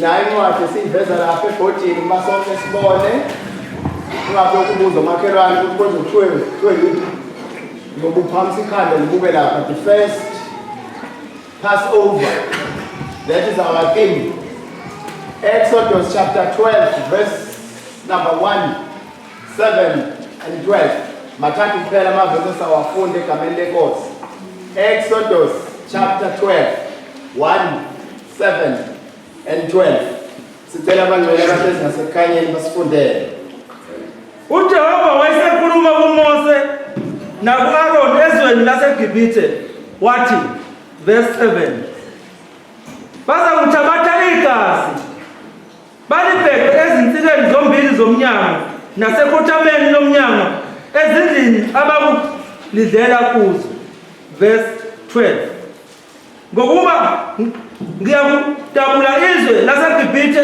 naye incwadi esiyiveza lapha ebhodini masonke sibone ungabe ukubuza umakhelwane ukuthi konje kuthiwe yini ngoba uphamisa ikhanda libuke lapha the first passover. That is our theme. Exodus chapter 12 verse number 1, 7 and 12. Mathathu kuphela amavesi esawafunde egameni lenkosi. Exodus chapter 12 1, 7 and 12. Sicela abangcwele abahlezi ngasekhanyeni basifundele. uJehova wayesekhuluma kuMose naku-Aaron ezweni laseGibhithe wathi, verse 7, bazakuthabatha igazi balibheke ezinsikeni zombili zomnyango nasekhothameni lomnyango ezindlini abakulidlela kuzo. Verse 12, ngokuba ngiyakudabula izwe laseGibhithe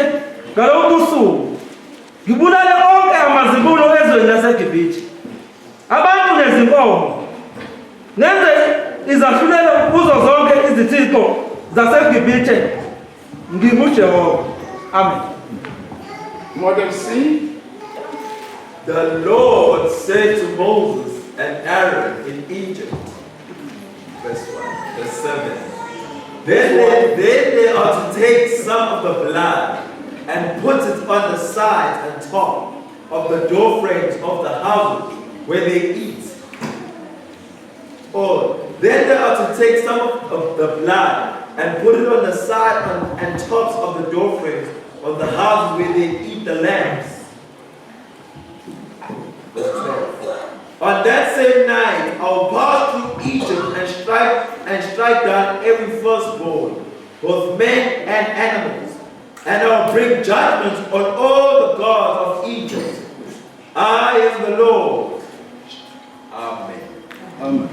ngalobu busuku, ngibulale onke amazibulo ezweni laseGibhithe, abantu nezinkomo, nenze izahlulelo kuzo zonke izithixo zaseGibhithe. NginguJehova. Amen. Model C. The Lord said to Moses and Aaron in Egypt, verse 1, verse 7, then they are to take some of the blood and put it on the sides and top of the door frames of the houses where they eat. Or then they are to take some of the blood and put it on the side and tops of the door frames of the houses where they eat the lambs. Verse 12. On that same night, I will pass through Egypt and strike down every firstborn, both men and animals, and I will bring judgment on all the gods of Egypt. I am the Lord. Amen. Amen.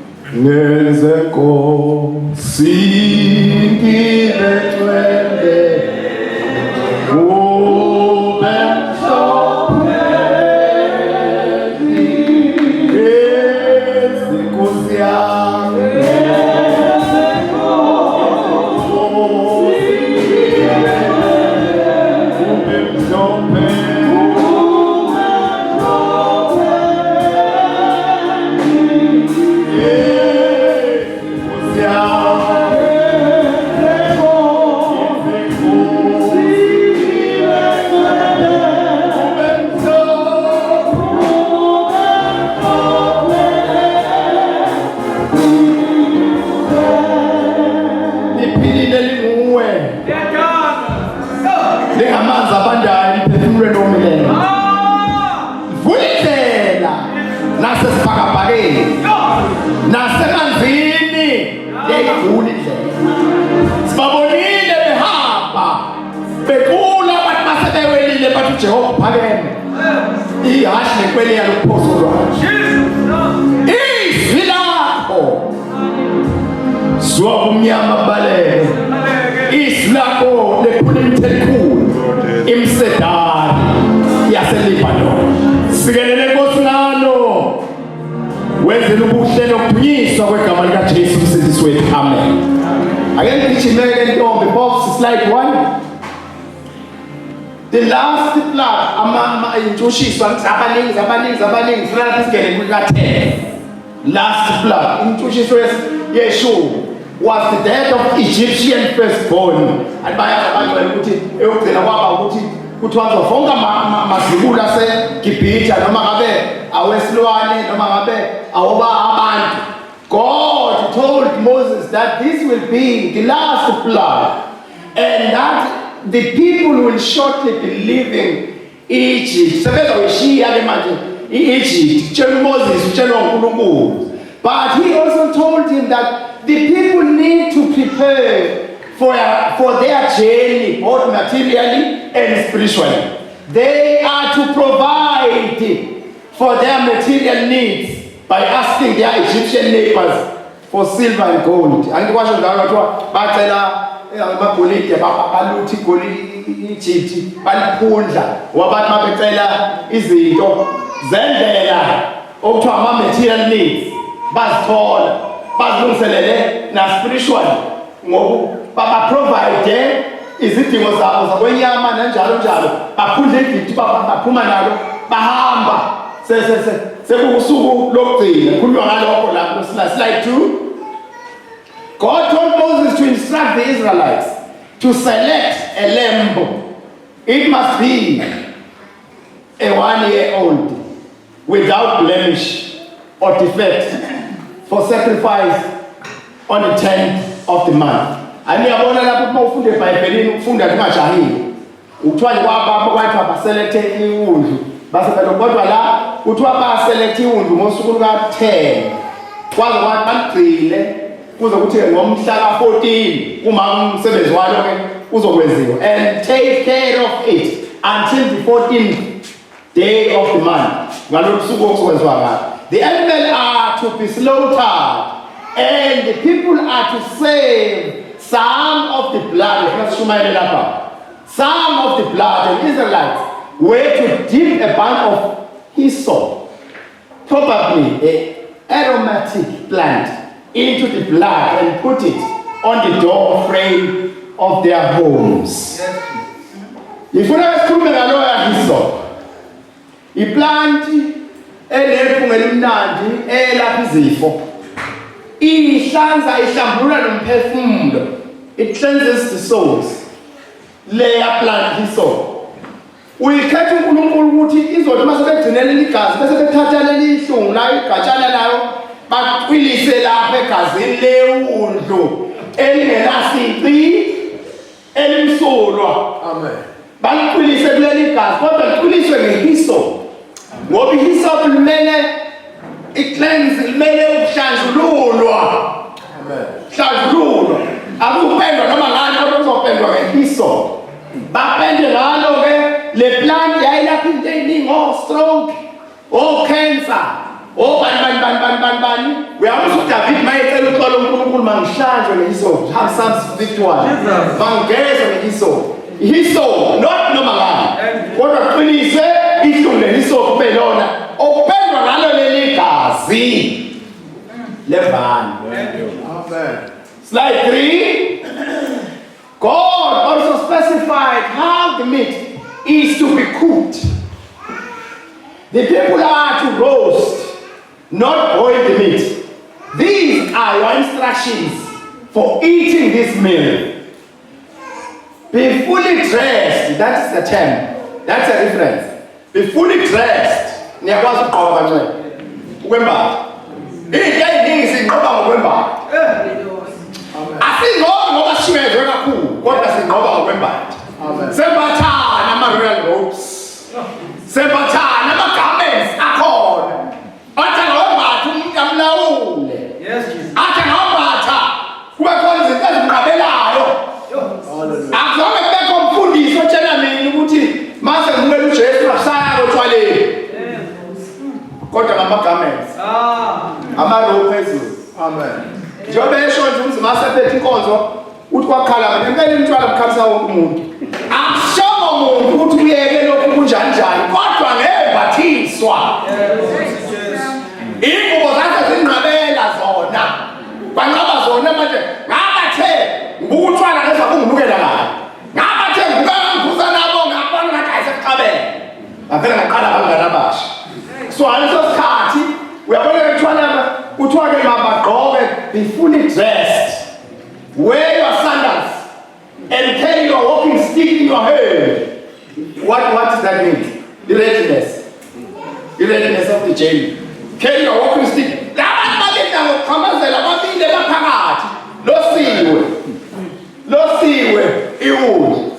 The last blood, last blood, Yeshua was the death of Egyptian firstborn. And by God told Moses that this will be the last blood, and that the people will shortly be leaving Egypt. But he also told him that the people need to prepare for their journey, both materially and spiritually. They are to provide for their material needs by asking their Egyptian neighbors for silver and gold. And bagolide baluthi igolide Egypt baliphundla wabantu mabecela izinto zendlela okuthiwa ama material needs bazithola bazilungiselele na spiritual ngoba baba provide izidingo zabo zakwenyama nanjalo njalo baphundle iGibhithe baphuma nalo bahamba sekusuku lokugcina kukhulunywa ngalokho lapho slide 2. God told Moses to instruct the Israelites to select a lamb. It must be a 1-year-old without blemish or defect for sacrifice on the 10th of the month. Aniyabona lapho uma ufunda eBhayibhelini ufunda kungajahile. Uthiwa kwababa kwathi abaselect iwundlu. Base kodwa la uthiwa baselect iwundlu ngosuku luka-10. Kwaze kwathi bagcine kuze kuthi ngomhla ka-14 uma umsebenzi walo ke uzokwenziwa, and take care of it until the 14th day of the month. Ngalolu suku okuzokwenziwa ngalo. The animals are to be slaughtered and the people are to save some of the blood. Some of the blood, and Israelites were to dip a bunch of hyssop, probably an aromatic plant, into the blood and put it on the door frame of their homes. Ifuna sikhulume ngalo ya hyssop. Iplant elephunga elimnandi elapha izifo. Ihlanza ihlambulula nomphefumulo. It cleanses the souls. Leya plant hyssop. Uyikhetha uNkulunkulu ukuthi izothi mase begcinela igazi bese bethatha leli hlungu la igatshana layo baqwilise lapha egazini lewundlu elingenasici elimsulwa. Amen. Baliqwilise kuleli gazi kodwa liqwiliswe ngehyssop. Ngoba ihyssop limele i-cleanse, limele ukuhlanjululwa. Amen. Hlanjululwa. Akupendwa noma ngani kodwa uzopendwa ngehyssop. Bapende ngalo ke le plant yayilapha into eyiningi, stroke, cancer, bani. Uyabona uDavid mayecela uxolo uNkulunkulu mangihlanjwe ngehyssop. Psalms 51. Bangezwe ngehyssop. Hyssop not noma ngani. Kodwa qinise ihlungu lehyssop belona okupendwa ngalo leli gazi levani. Amen. Slide 3. God also specified how the meat is to be cooked. The people are to roast, not boil the meat. These are your instructions for eating this meal. Be fully dressed. That's the term. That's a reference. Be fully dressed. Niyakwazi ukugqoka kancane. Ukwembatha. Into eziningi sinqoba ngokwembatha. Asingqobi ngoba siwezwe kakhulu, kodwa sinqoba ngokwembatha. Sembathana ama-royal robes. Sembathana ama-garments akhona. Athi ngawembatha umuntu amlawule. Athi ngawembatha kube khona izinto ezimqabelayo. Akuzange kubekho umfundisi otshela mina ukuthi mase ngimele uJesu asaya otshwaleni. Kodwa ngama-garments. Ama-robe phezulu. Amen. Njengoba esho nje umzima asephethe inkonzo uthi kwakhala manje ngeke umntwana bukhalisa wonke umuntu. Akushomo umuntu ukuthi uyeke lokhu kunjani kodwa ngembathiswa. Ingubo zakhe zinqabela zona. Banqaba zona manje ngabathe ngubutshwana ngeza kungibukela ngayo. Ngabathe ngibukela nabo ngapana ngathi ayisekuqabela. Ngavela ngaqala abangani abasha. So aleso sikhathi uyabona ekutshwana kuthiwa ke mabagqoke, be fully dressed, wear your sandals and carry your walking stick in your hand. What does that mean? The readiness of the jail. Carry your walking stick. Labantu balinda ngokuqhamazela babinde baphakathi. Losiwe iwundlu.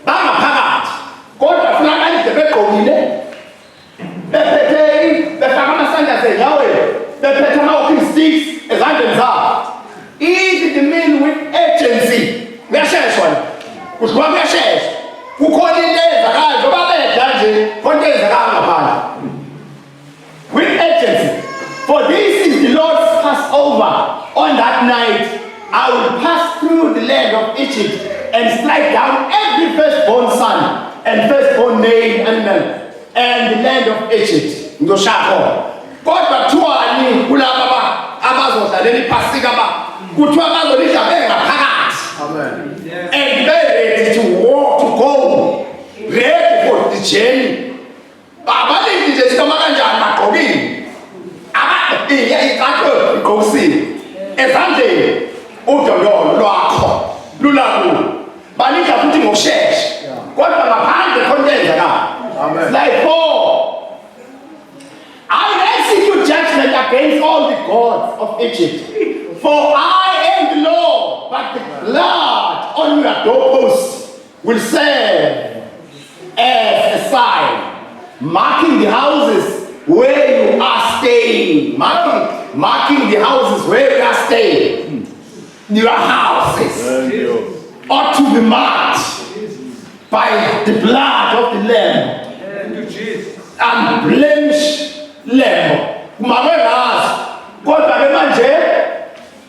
Bangaphakathi. Kodwa funa kanje begqokile. Befaka ama-sandals enyaweni. Bephethe ama-walking sticks ezandleni zabo. Eat the meal with urgency. Kuyasheshwa la. Kudliwa kuyasheshwa. Kukhona into eyenzakalayo njengoba bedla nje khona into eyenzakala ngaphandle. With urgency. For this is the Lord's Passover. On that night I will pass through the land of Egypt and strike down every firstborn son and firstborn male animal and the land of Egypt. Ndoshakho. Kodwa kuthiwani kulaba abazodlalela iPhasika kuthiwa bazolidla bengaphakathi. Amen. And ready to walk, to go, ready for the journey. Abalindi nje sikama kanjani bagqokile. Ikakho igqokisile. Ezandleni udondolo lwakho lulaku. Balinda futhi ngokusheshsha. Kodwa ngaphandle khona yenzakala. Amen. Like I execute judgment against all the gods of Egypt. For I am the Lord, but the blood on your doorposts will serve as a sign, marking the houses where you are staying. Marking the houses where you are staying. Your houses ought to be marked by the blood of the Lamb. And blemished Lamb. Kumabelazi kodwa ke manje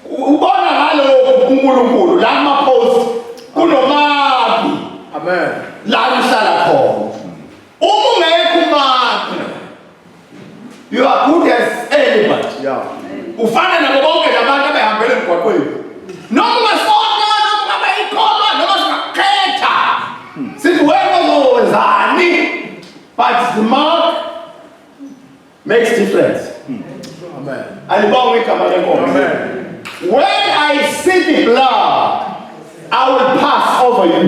ubona ngalo uNkulunkulu la mapost kunomabi. Amen. La uhlala khona. Uma ungekho umabi, you are good as anybody. Yeah. Ufana nabo bonke abantu abahambele emgwaqweni. Noma ungasona noma bayikholwa noma singakhetha. Sithi wena uzowenzani? But the mark makes difference. Amen. Amen. When I see the blood, I will pass over you.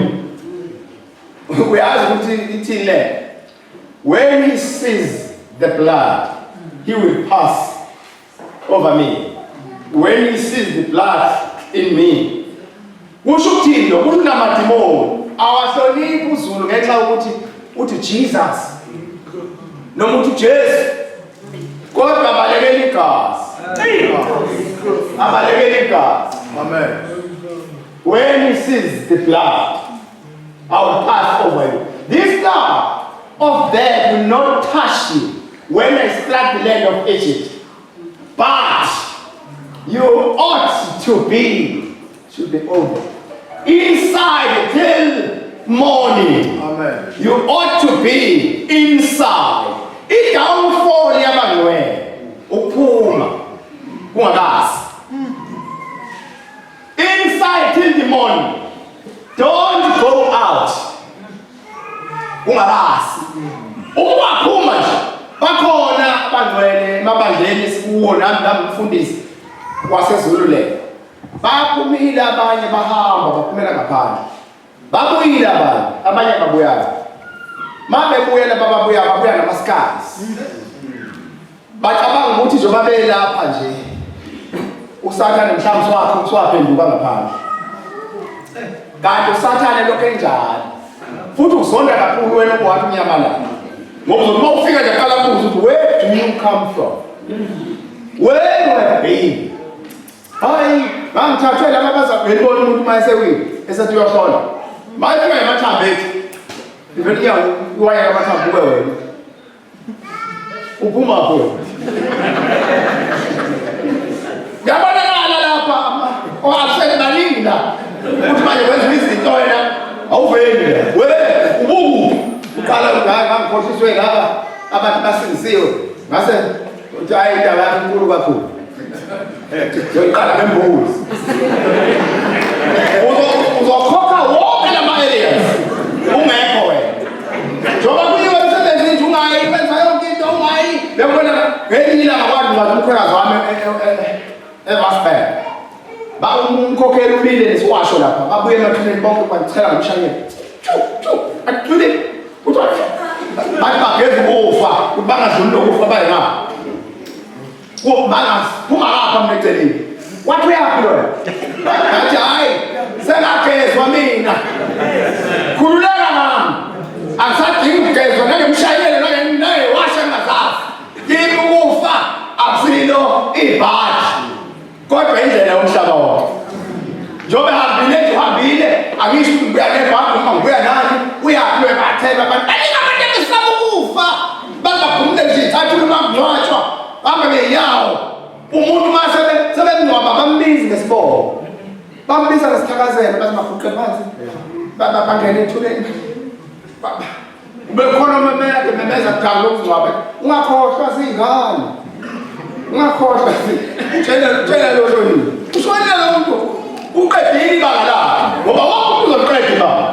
We ask when he sees the blood, he will pass over me. When he sees the blood in me, awahloniphi uZulu ngenxa ukuthi uthi Jesus noma uthi Jesu kodwa abalekela igazi. Abalekela igazi. Amen. When he sees the blood, I will pass over you. This blood of death will not touch you when I strike the land of Egypt. But you ought to be over inside till morning. Amen. You ought to be inside. It downfall yabangwe uphuma kungakazi. Inside till the morning. Don't go out. Kungakazi. Uwaphuma nje. Bakhona abangwele mabandleni sikuwo nami mfundisi waseZulu le. Baphumile abanye bahamba baphumela ngaphandle. Babuyile abanye babuya. Mabebuyela babuya namaskars. Bacabanga ukuthi njengoba belapha nje uSathane mhlawumbe wakhe uswaphenduka ngaphandle. Kanti uSathane lokho enjalo. Futhi uzonda kakhulu wena kwathi unyamala. Ngoba uma ufika nje qala kubuza ukuthi where do you come from? Where you have been? Hayi, ngangithathwe laba bazabelibona umuntu mayesewile esethi uyohlola. Mayefika emathambo ethi ivele uwaya amathambo kube wena. Uphuma khona. Ngiyabonakala lapha oasele baningi la. Ukuthi manje wenza izinto wena awuveli la. Wewe ubuku uqala ngangikhohliswe laba abantu basingisiwe. Ngase uthi hayi indaba yakho inkulu kakhulu. Yoqala ngembuzi. Uzokhokha wonke lama-areas. Ungekho wena. Njengoba kuyiwe emsebenzini nje ungayi wenza yonke into ungayi. Bekubona ngelinye ilanga kwathi ngathi umkhwekazi wami eVasberg. Umkhokheli ubile nesiwasho lapha. Babuye emathuneni bonke bachela ngomshayeli. Akuthule. Uthi bathi bageza ukufa. Ukuthi bangadluli lokufa bayengapha. Phuma lapha mneceleni. Wathi uyaphi lona? Ngathi hayi sengagezwa mina. Khululeka nami. Angisadingi ukugezwa nangemshayeli nangewasha engazazi. Yini ukufa akusilo ibhaji. Kodwa indlela yomhlaba wonke. Njobe uhambile angisho ngibuya nebhanki noma ngibuya nani uyaphi webathela abantu. Abantu besaba ukufa. Bazaphumule nje thatha umangcwatshwa. Bambe ngeyawo. Umuntu mase sebengcwaba bambiza ngesibongo. Bambiza ngesithakazelo bathi mafuqe phansi. Bangena ethuleni. Bekhona memeza kudala lokungcwaba. Ungakhohlwa singane. Ungakhohlwa tshela lo yini. Ushonela umuntu. Uqedile ibanga lakhe. Ngoba wonke umuntu uzoqeda ibanga.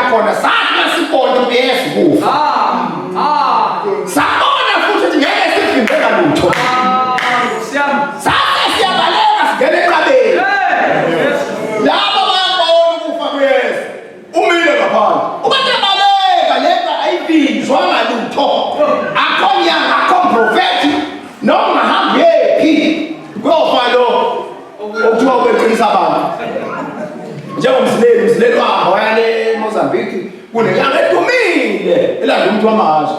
khona sathi masibona ukuthi Yesu kufa. Sabona futhi ukuthi ngeke sivimbeka lutho. Sathi siyabaleka sigene enqabeni. Laba bayabona ukufa kuYesu. Umile ngaphandle. Ubathi baleka lento ayibinjwa ngalutho. Akho nyanga, akho prophet, noma hambe yephi. Kuyofa lo okuthiwa ubeqinisa abantu. Njengomzileli wabo wayale eMozambique kunenyanga edumile elanda umuntu wamahashe.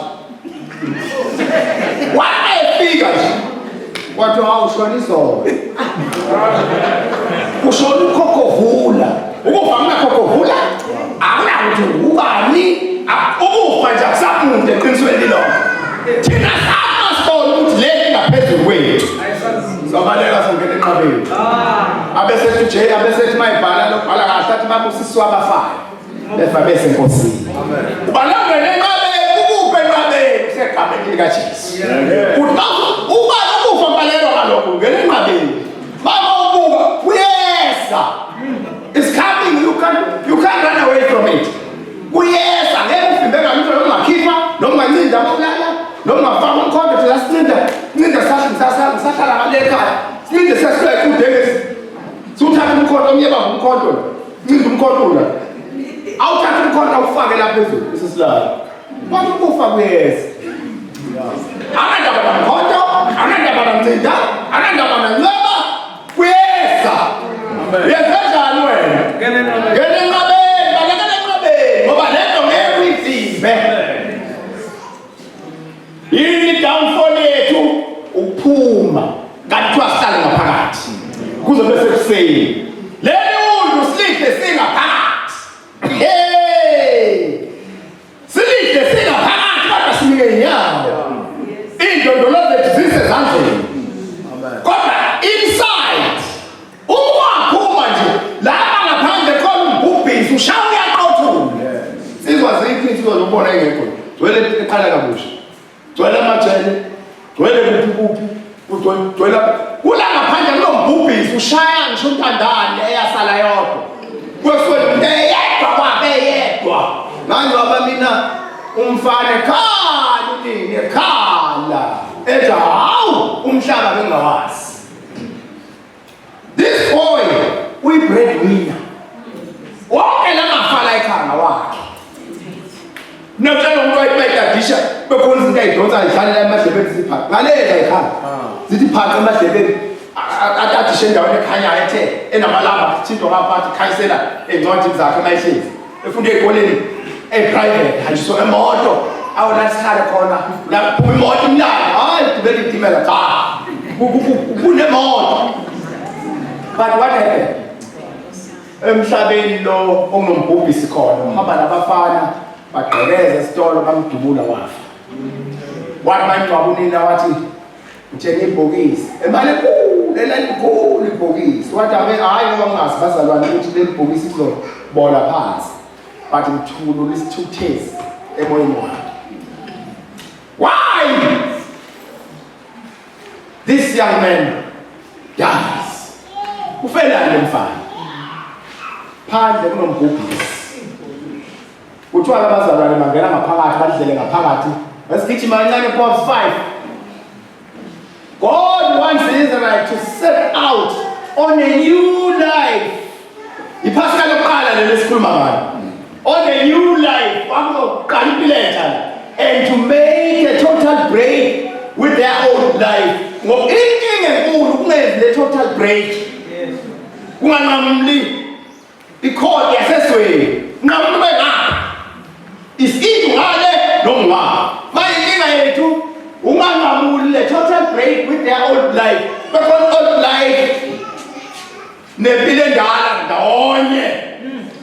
Wayefika nje wathi awushona izolo. Ushona ukhokhovula. Ukufa kunakhokovula akunakuthi ubani ukufa nje akusamuntu eqinisweni lo. Thina samasibona ukuthi le ingaphezulu kwethu. Sobaleka songena enqabeni. Abesethi nje abesethi mayibhala lokubhala kahle athi babusiswa abafayo. Befa bese enkosini. Ubalangene enqabeni ukuphe enqabeni segameni lika Jesu. Uba ukufa mbalelo kalokho ngene enqabeni. Baba ubuka kuyesa. It's coming, you can't run away from it. Kuyesa ngeke uvimbeka lutho longakhipha noma ncinda akulala noma faka umkhonto siyasinda sahlala ngale ekhaya sinde sesifika kudengezi suthatha umkhonto omnyeba umkhonto ncinda umkhonto la awuthatha umkhonto awufake lapha phezulu isisilala kwathi ukufa kuyesa akandaba nomkhonto akandaba nomcinda akandaba nonceba kuyesa yenzenjani wena ngene enqabeni balekele enqabeni ngoba lento ngeke uyivimbe. Yini downfall yethu ukuphuma kanti kwasihlala ngaphakathi kuze bese kuseni leli undu silide singaphakathi silide singaphakathi kodwa sinike inyawo indondolo zethu zisezandleni kodwa inside ungaphuma nje lapha ngaphandle khona umbhubhisi ushaya uyaqothula sizwa zikho sizobona engekho wele eqala kabusha Twela majele, twele kuphi, twela kula ngaphandle kulombhubhisi ushaya ngisho untandane eyasala yodwa. Kweswele eyedwa kwabe yedwa. Manje waba mina umfana ekhala unini ekhala. Ethi hawu umhlaba bengawazi. This boy we breadwinner. Wonke lamafala ekhaya wakhe. Nokutshela umuntu wayipayidadisha bekhona izinto ayidonsa ayidlalela emadlebeni ziphaqa ngalela ekhaya zithi phaqa emadlebeni atadishe endaweni ekhanyayo ethe enamalamba thintwa ngaphathi khayisela ey'ncwadini zakhe emayihlezi efunde ey'koleni eyi-private hanjiswa emoto awulasihlale khona laphuma imoto imlalo hayi gibela itimela cha kunemoto but what happened emhlabeni lo okunombhubhisi khona uhamba nabafana bagqekeza esitolo bamdubula wafa. Wathi mayingcwaba unina wathi ngitshela ibhokisi emali enkulu ibhokisi wathi hayi ngoba ngingazi bazalwane ukuthi leli bhokisi lizobola phansi bathi ngithulula isithukuthezi emoyeni wakhe. Why this young man dies? Ufelani lo mfana phandle kunombhubhisi kuthiwa abazalwane bangena ngaphakathi badlele ngaphakathi basigijima kancane Proverbs 5. God wants the Israelites to set out on a new life. Iphasika lokuqala lelo sikhuluma ngalo. On a new life akuzoqala impilo entsha and to make a total break with their old life. Ngoba inkinga enkulu kungenzi le total break. Kunganqamuli ikhodi yasesweni. Nqamuli ngapha. Isithi ngale noma mayinkinga yethu unganqamuli le total break with their old life because old life nempilo endala ndawonye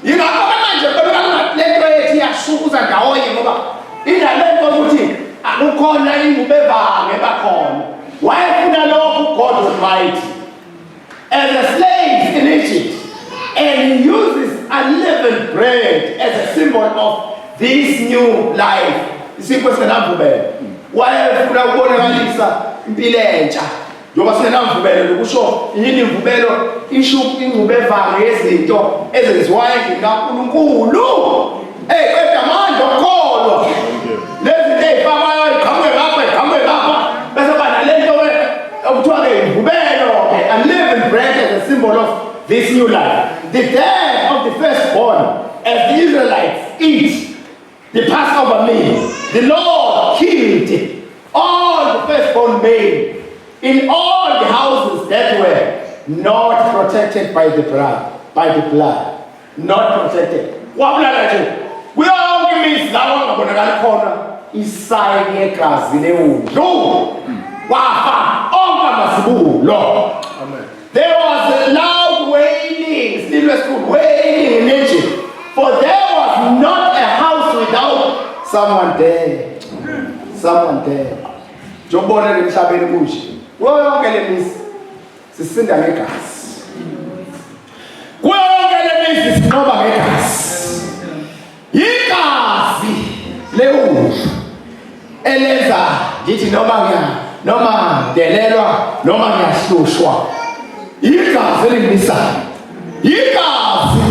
yingakho manje bebeka lento yethu yashukuza ndawonye ngoba indalento ukuthi akukhona ingubo evange bakhona wayefuna lokhu God Almighty as a slave in Egypt and he uses unleavened bread as a symbol of this new life. Isikho singenamvubelo wayefuna ukubonakalisa impilo entsha njengoba singenamvubelo lokusho yini imvubelo isho ingcube evange yezinto ezenziwayo ngikaNkulunkulu Hey, wait a man, don't call. Let's say, Papa, come with Papa. That's about a little and living bread as a symbol of this new life. The death of the firstborn, as the Israelites eat the Passover meal, the Lord killed all the firstborn male in all the houses that were not protected by the blood. Not protected. What blood? We all give me that one corner. Isai yegazi leundlu. Wafa onka masibulo. Amen. There was a loud wailing, still wailing in Egypt, for there was not a house without someone there. Someone there. Jobona lemhlabeni kunje. Wonke lemisi sisinda ngegazi. Wonke lemisi sinoba ngegazi. Igazi leundlu elenza ngithi noma ndelelwa noma ngiyahlushwa. Igazi elimisayo. Igazi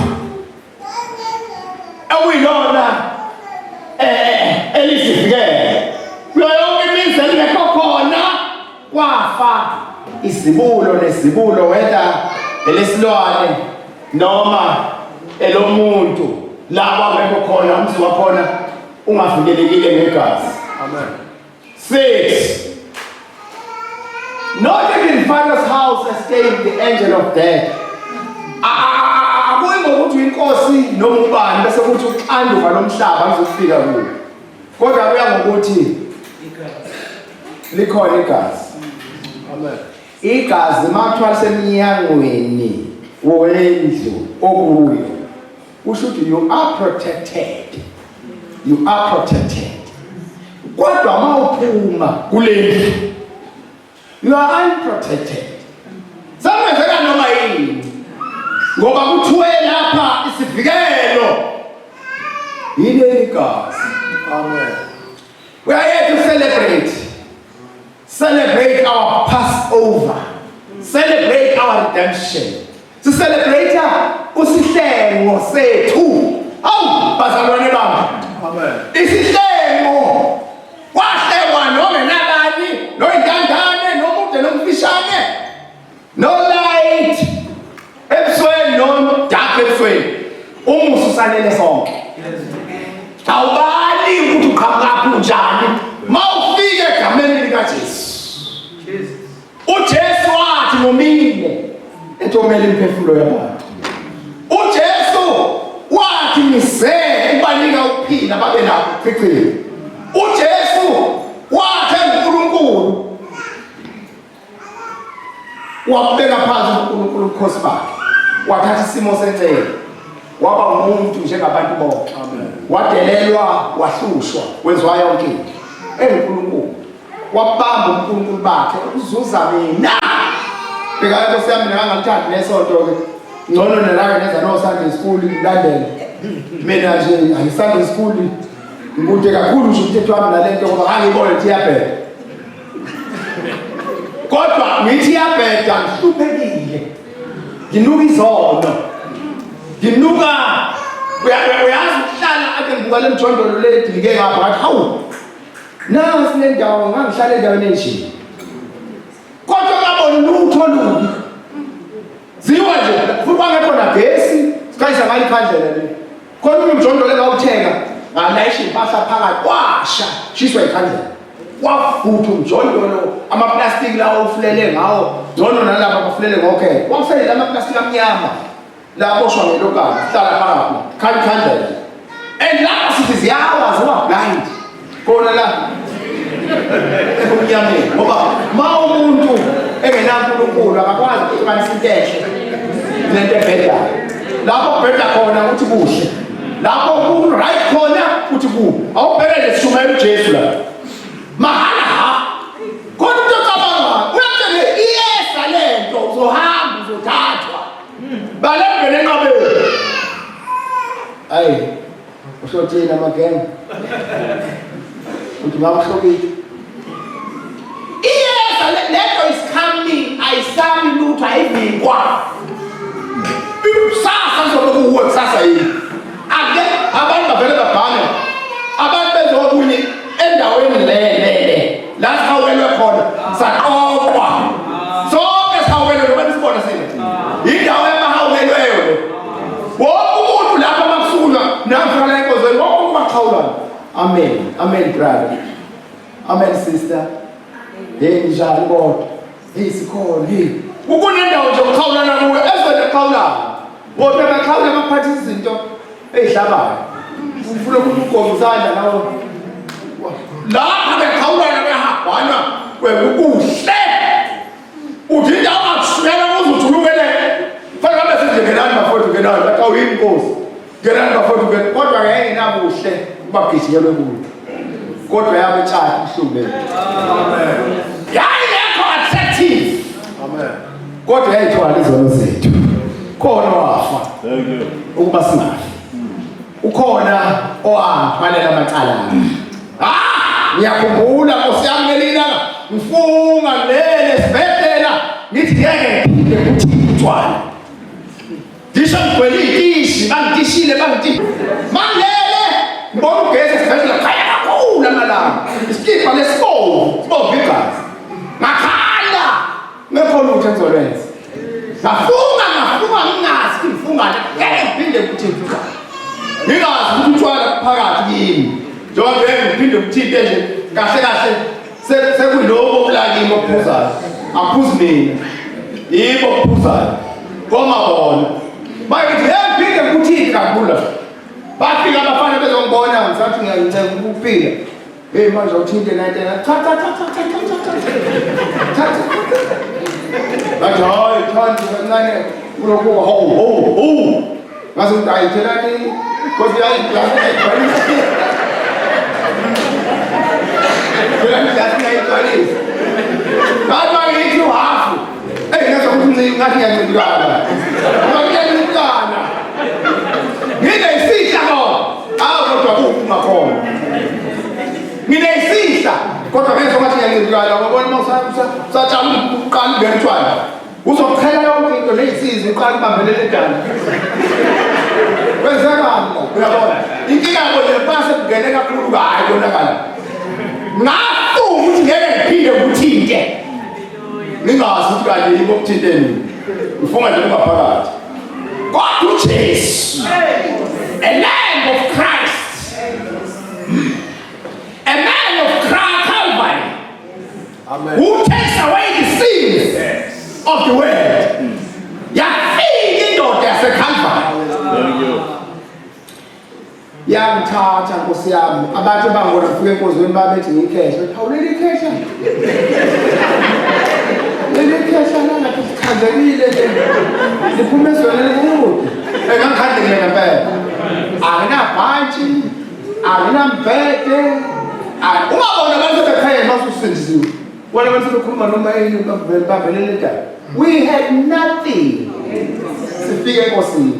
ewilona elisivikele. Kuyo yonke imizi engekho khona kwafa isibulo nesibulo, whether elesilwane noma elomuntu. Laba ngekho khona umzi wakhona ungavikelekile ngegazi. Amen. 6. Not even Pharaoh's house escaped the angel of death. Akuyi ngokuthi inkosi noma ubani bese kuthi uxanduva lomhlaba ngizofika kulo. Kodwa kuya ngokuthi likhona igazi. Amen. Igazi makuthiwa semnyangweni wendlu okuyo. Kusho ukuthi you are protected. You are protected. Kodwa mawuphuma kulendlu, you are unprotected. Samenzeka noma yini. Ngoba kuthiwe lapha isivikelo yile igazi. Amen. We are here to celebrate our Passover, celebrate our redemption, to celebrate usihlengo sethu. Awu bazalwane bami. Amen. Isihlengo wahlengwa nongenabani, noyintandane, nomude nomfishane, no light ebusweni no dark ebusweni. Umusa usalele sonke. Awubali ukuthi uqhamuka njani mawufike egameni likaJesu. uJesu wathi nomile etomela imphefumulo yabantu. uJesu wathi mise ubanika ukuphila babe nakho ukuchithile. uJesu wathi uNkulunkulu wabeka phansi uNkulunkulu ubukhosi bakhe, wathatha isimo sencele, waba umuntu njengabantu bonke. Amen. Wadelelwa, wahlushwa, wenziwa yonke into. uNkulunkulu wabamba uNkulunkulu bakhe ukuzuza mina. Bheka Nkosi yami ngangangithandi nesonto ke. Ngcono nalaka nenza no Sunday school ngilandele. Mina nje ayiSunday school ngikude kakhulu nje umthetho wami nalento ngoba angibone ukuthi iyabheda. Kodwa ngithi iyabheda ngihluphekile. Nginuka izono. Nginuka uyazi ukuhlala ake ngibuka le mjondolo le ngike ngapha ngathi hawu. Nasi le ndawo ngangihlala endaweni enje. Kodwa ngabona lutho lubi. Ziwa nje futhi bangakhona gesi sikhayisa ngale khandlela le. Kodwa umjondolo engawuthenga ngalayisha impahla phakathi washa shiswa ikhandlela. Wafutha umjondolo amaplastic lawo ufulele ngawo ngcono nalapha bafulele ngokhe. Wafulele amaplastic amnyama. Lapho shwa ngelokana hlala phakathi khandlela. And lapho sithi ziyawa ziwa blind. Khona la emnyameni ngoba ma umuntu engenaNkulunkulu akakwazi ukuhlukanisa into ehle nento ebhedayo. Lapho bheda khona uthi kuhle, lapho ku right khona uthi kubi. Awubheke nje shumela uJesu la mahala kodwa into cabanga uyakhe iyesa lento uzohamba uzothathwa balembele enqabeni. Ayi ushothina amagenge uthi ngawuhlokile. Iyesa lento is coming, ayisami lutho ayivikwa. Sasa ngizobe kuwe kusasa yini ake abantu bavele Amen. Amen, brother. Amen, sister. Hey, njalo kodwa. Hey, sikhona. Hey. Ukunendawo nje ukukhawulana kuwe ezwele khawulana. Bodwa bekhawula baphatha izinto ezihlabayo. Ufuna ukugoma isandla nawe. Lapha bekhawulana behambana kwekuhle. Uthi indawo akushela uzujulukele. Faka bese nje ngenani bafowethu ngenani bathi awuyini inkosi. Ngenani bafowethu ngenani kodwa yayinabuhle ubagijiyelwe kuyo. Kodwa yabethatha ihlube. Amen. Yayingekho attractive. Amen. Kodwa yayithwala izono zethu. Khona wafa. Thank you. Ukuba singafi. Ukhona owathwalela amacala. Ngiyakhumbula Nkosi yami ngelinanga ngifunga lele sibhedlela ngithi ngeke ukuthi utshwala. Disho ngigwele itishi bangitishile bangithi mangele ngibona ugesi sibhedlela khaya kakhulu amalanga. Isikipha lesibovu igazi. Makhala ngekho lutho engizolwenza. Ngafunga ngingazi ngifunga ngeke ngiphinde ukuthi utshwala. Ngingazi ukuthi utshwala phakathi kimi. Njengoba ngiphinde ngithinte nje kahle kahle sekuyiloko okulakini okuphuzayo. Akuphuzi mina. Yibo okuphuzayo. Koma bona. Bayithi ngiphinde ngikuthinte kakhulu. Bafika abafana bezongibona ngisathi ngiyacela ukuphila. Hey manje uthinte nathi cha. Bathi hayi thandi kancane kuloko ho. Ngase ukuthi ayithelani Nkosi ayigcwalisa. Kama ngithi uhafu. Ngathi ukuthi ngathi ngiyancedilana. Ngiyancedilana. Nginesihla kodwa. Kodwa kuphuma khona. Nginesihla kodwa ngeke ngathi ngiyancedilana ngoba usajama uqala ngentwana. Uzokhela yonke into leyisizi uqala ubambelele ekhanda. Wenzekani uyabona? Inkinga yabo nje base kungene kakhulu kayi konakala. Ngathi ukuthi ngeke ngiphinde ngikuthinte. Ningazi ukuthi kanje yibo ukuthinteni. Ufunga nje ngaphakathi. Kodwa uJesu. A Lamb of Christ. A man of Calvary. Amen. Who takes away the sins of the world. Yafika indoda yaseCalvary. Yangithatha Nkosi yami abantu bangona kufika enkozweni babethi ngikheshe bathi awuleli ikhesha leli ikhesha lana sikhanzekile nje liphuma ezweni elikhulu engangikhandile ngempela anginabhantshi anginambhede ungabona abantu bekhaya masusindiziwe wena abantu bekhuluma noma yini bavelele ekhaya we had nothing sifike enkosini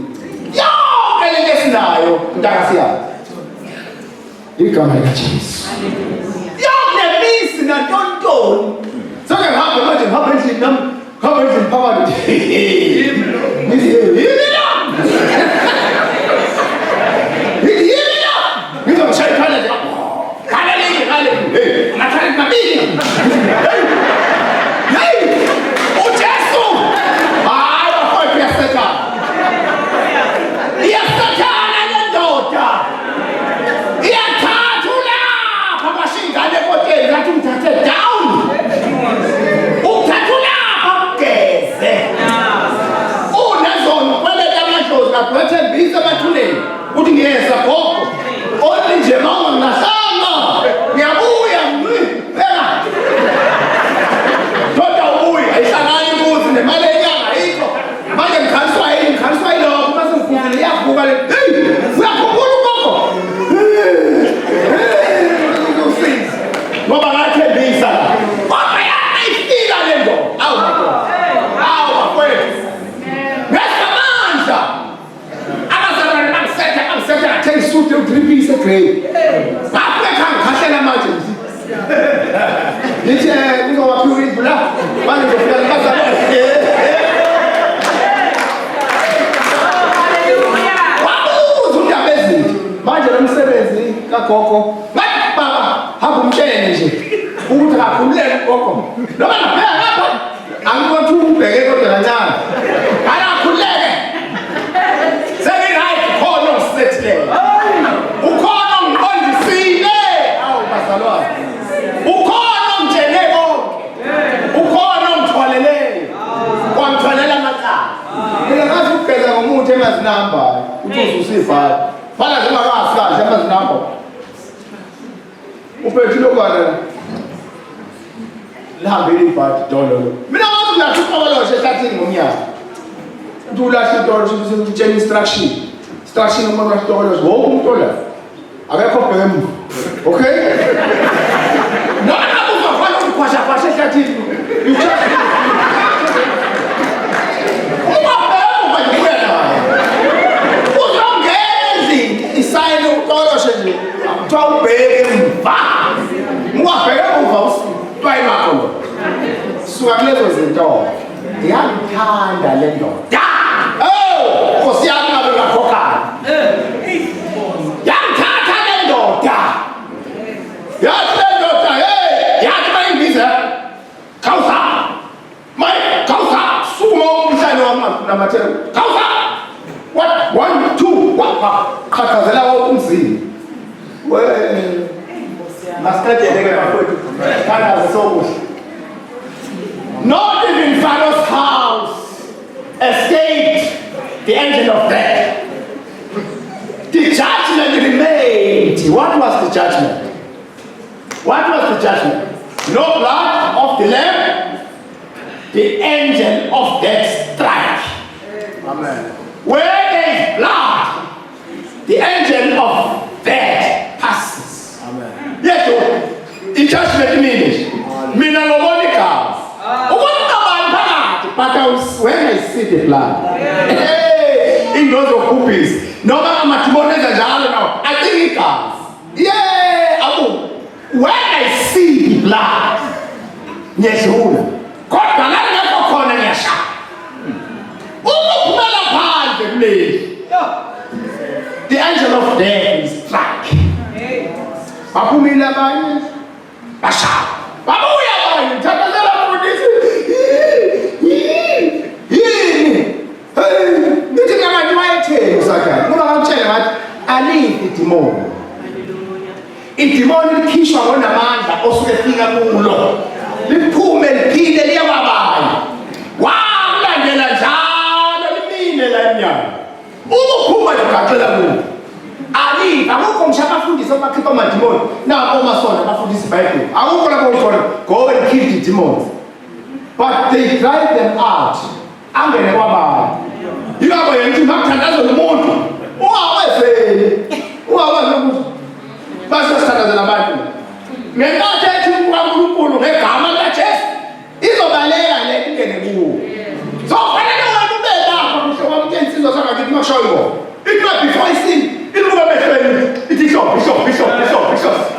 yonke lento esinayo ntakasiyami igama likaJesu yonke nemisi nantontoni sonke ngihamba manje ngihamba endlini nami ngihamba endlini phakathi ngizomshaya ikhanda nje khalelile ngathali mabili uJesu hayi bafowethu yasekhaya iyasathana lendoda iyathatha ulapha amashingane ekoteni ngathi umthathe down umthatha ulapha ugeze unezona kweleta amadlozi ngagwethe mbisi emathuneni uthi ngiyeza gogo only nje mama ngingahlanga ngiyabuya phela doda ubuya ayihlangani imbuzi nemali enyanga ayikho manje ngikhaniswa yilokho mase ngifuzile iyavuka le uyakhumbula ugogo ngoba ngathembisa kodwa yayifika le nto awu bafowethu ngesamandla abazalwane bangisetha ngathenga isuti yoku-3-piece egrey ngafika ngikhahlela manje ngithi kuzowaphiwa indlu la manje ngizofika libazalwane manje lo msebenzi kagogo ngathi baba hamba umtshele nje ukuthi akakhululeke ugogo noma ngaphela lapha angibona ukuthi ubheke kodwa kancane akakhululeke sengirayithi khona ongisethile ukhona ongiqondisile Uthi usibhala. Bhala zimakazi kahle amazinakho. Uphethe lokwana. Lihambile ibhadi dololo. Mina ngathi ngiyathuka baloshe ehlathini ngomnyaka. Uthi ulahle idolo utshela instruction. Instruction uma kwasitolo wonke umuntu ola. Akekho bheke emuva. Okay? Noma uvavana ukukhwasha ehlathini. You just isayini uqoloshe nje kuthiwa ubheke emva ungabheke emva usitwayi makho suka kulezo zinto ngiyangithanda le ndoda nkosi yami ngabe ngakhokhana yangithatha le ndoda yathi le ndoda yathi mayingize khawusa sukuma umhlane namathela khawusa what 1 2 qhaqhazela wonke umzimba masiqedeleke bafowethu kangaze sokuhle. Not even Pharaoh's house escaped the angel of death. The judgment remained. What was the judgment? What was the judgment? No blood of the lamb. The angel of death strike. Amen. Where there is blood, the angel of death passes. Amen. Yes, so the judgment means mina ngobonikazi. But when I see the blood, in those of puppies, no matter what you now, I think it comes. Yeah, when I see the blood, yes, God can never corner your shop. The angel of death is strike. Papumila bani, Basha. Babuya bani, Takazela for this. Meeting a right here, Saka. No, I'm telling you, I leave the demon. In demon, Kisha on a man that also a thing of law. The poor men, Peter, the Yabai. Wow, Ali, go and kill the demons. But they drive them out. You know what you have to do. Show you. It might be voicing. It will be it is up.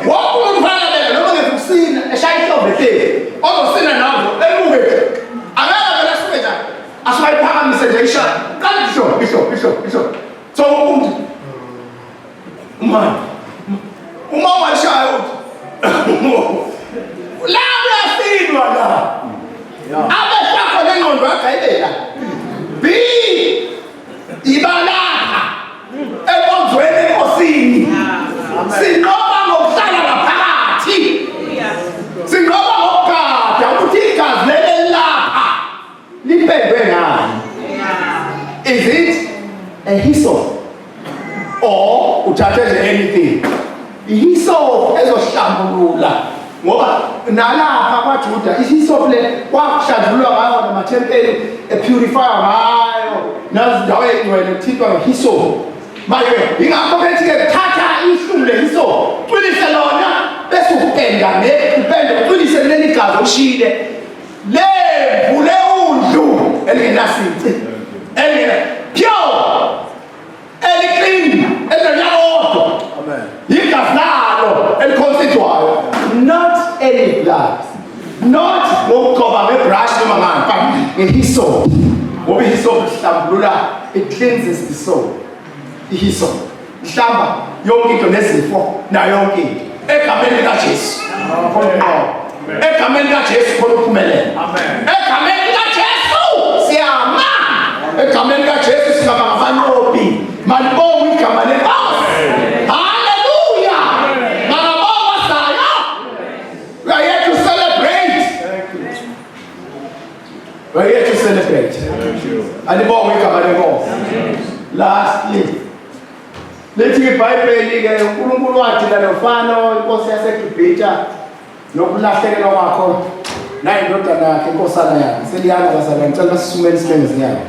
What will you find there? No one has seen a shiny of the day. All of sin and out. Let move it. Another sweater. As my parent said, Bishop. So, man, child. Love seen one. I'm a shot on work. B. Ibalaka, ebonzweni enkosini. Singoba ngokuhlala ngaphakathi. Singoba ngokugada ukuthi igazi leli lapha lipendwe ngani. Is it a hyssop or uthathe nje anything? Ihyssop ezohlambulula ngoba nalapha kwaJuda ihyssop le kwakuhlanjulwa ngayo namathempeli epurify ngayo. Nazindawo engcwele kuthintwa ngehyssop. Manje ingakho bethi ke thatha ihlumbu lehyssop, ucwilise lona bese upenda upende ucwilise leli gazi oshile. Lemvu leundlu elingenasici. Pure. Clean. Elinyawodo. Amen. Igazi lalo eliconstitute. Not any blood. Not ngokugoba ngebrush noma ngani, but ngehyssop. What is hyssop? It cleanses the soul. Hyssop. Hlamba yonke into nezifo na yonke into. Egameni likaJesu. Egameni likaJesu khona uphumelele. Amen. Egameni likaJesu siyama. Egameni likaJesu singaba ngabanqobi. Malibonga igama lenkosi. Hallelujah. Malibonga sayo. We are here to celebrate. We are here to celebrate. And the more we come and the more. Lastly, Lithi iBhayibheli-ke uNkulunkulu wadila nofano inkosi yaseGibhithe nokulahlekelwa kwakho naye indodana yakhe inkosana yakhe seliyana bazalwane ngicela basisumele isibengeziyalo.